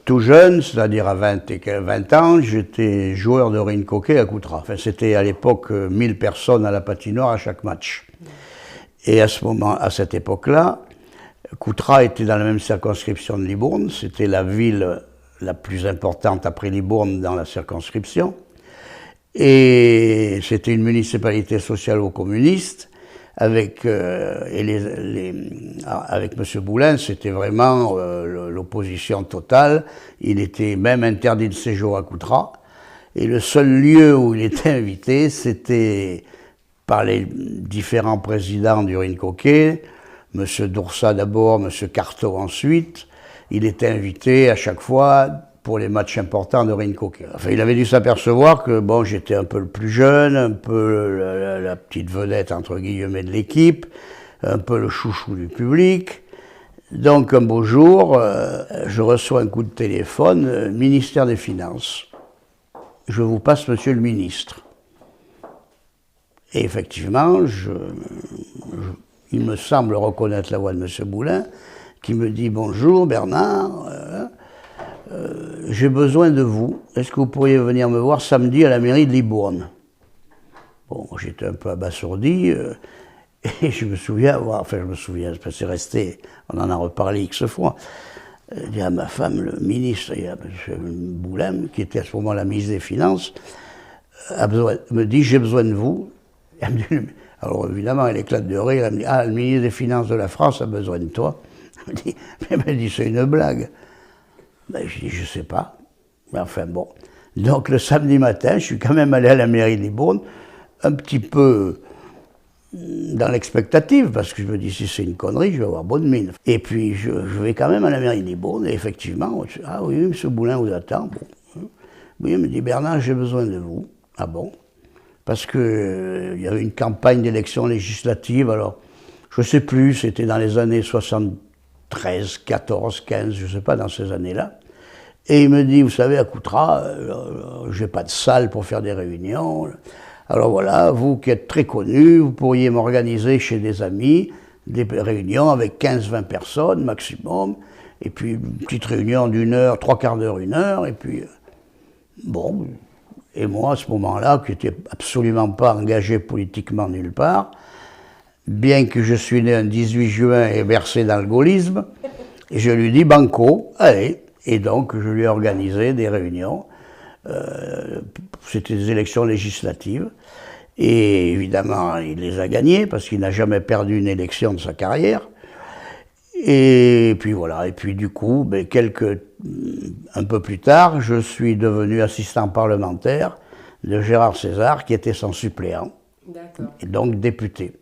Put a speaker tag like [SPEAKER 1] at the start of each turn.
[SPEAKER 1] tout jeune, c'est-à-dire à 20 ans, j'étais joueur de rink hockey à Coutras. Enfin, c'était à l'époque 1000 personnes à la patinoire à chaque match. Et à cette époque-là, Coutras était dans la même circonscription de Libourne. C'était la ville la plus importante après Libourne dans la circonscription. Et c'était une municipalité socialo-communiste. Avec M. Boulin, c'était vraiment l'opposition totale. Il était même interdit de séjour à Coutras. Et le seul lieu où il était invité, c'était par les différents présidents du rink hockey, M. Doursat d'abord, M. Carteau ensuite. Il était invité à chaque fois pour les matchs importants de rink hockey. Enfin, il avait dû s'apercevoir que bon, j'étais un peu le plus jeune, un peu la petite vedette entre guillemets de l'équipe, un peu le chouchou du public. Donc un beau jour, je reçois un coup de téléphone, ministère des Finances. Je vous passe monsieur le ministre. Et effectivement, il me semble reconnaître la voix de monsieur Boulin, qui me dit « Bonjour Bernard, j'ai besoin de vous. Est-ce que vous pourriez venir me voir samedi à la mairie de Libourne ?» Bon, j'étais un peu abasourdi, et je me souviens, c'est resté, on en a reparlé X fois. Je dis à ma femme, le ministre, et à M. Boulin, qui était à ce moment la ministre des Finances, me dit « J'ai besoin de vous. » Alors évidemment, elle éclate de rire, elle me dit « Ah, le ministre des Finances de la France a besoin de toi. » Elle me dit « C'est une blague. » Ben, je dis « Je sais pas. » Mais enfin bon. Donc le samedi matin, je suis quand même allé à la mairie de Libourne, un petit peu dans l'expectative, parce que je me dis si c'est une connerie, je vais avoir bonne mine. Et puis je vais quand même à la mairie de Libourne, et effectivement, ah oui, M. Boulin vous attend. Bon. Oui, il me dit « Bernard, j'ai besoin de vous. » Ah bon? Parce que il y avait une campagne d'élection législative, alors je ne sais plus, c'était dans les années 73, 14, 15, je ne sais pas, dans ces années-là. Et il me dit, vous savez, à Coutras, je n'ai pas de salle pour faire des réunions. Alors voilà, vous qui êtes très connu, vous pourriez m'organiser chez des amis des réunions avec 15-20 personnes maximum, et puis une petite réunion d'1 heure, 3/4 d'heure, 1 heure, et puis bon. Et moi, à ce moment-là, qui n'étais absolument pas engagé politiquement nulle part, bien que je suis né un 18 juin et versé dans le gaullisme, et je lui dis banco, allez. Et donc, je lui ai organisé des réunions. C'était des élections législatives. Et évidemment, il les a gagnées, parce qu'il n'a jamais perdu une élection de sa carrière. Et puis voilà, et puis du coup, un peu plus tard, je suis devenu assistant parlementaire de Gérard César, qui était son suppléant, et donc député.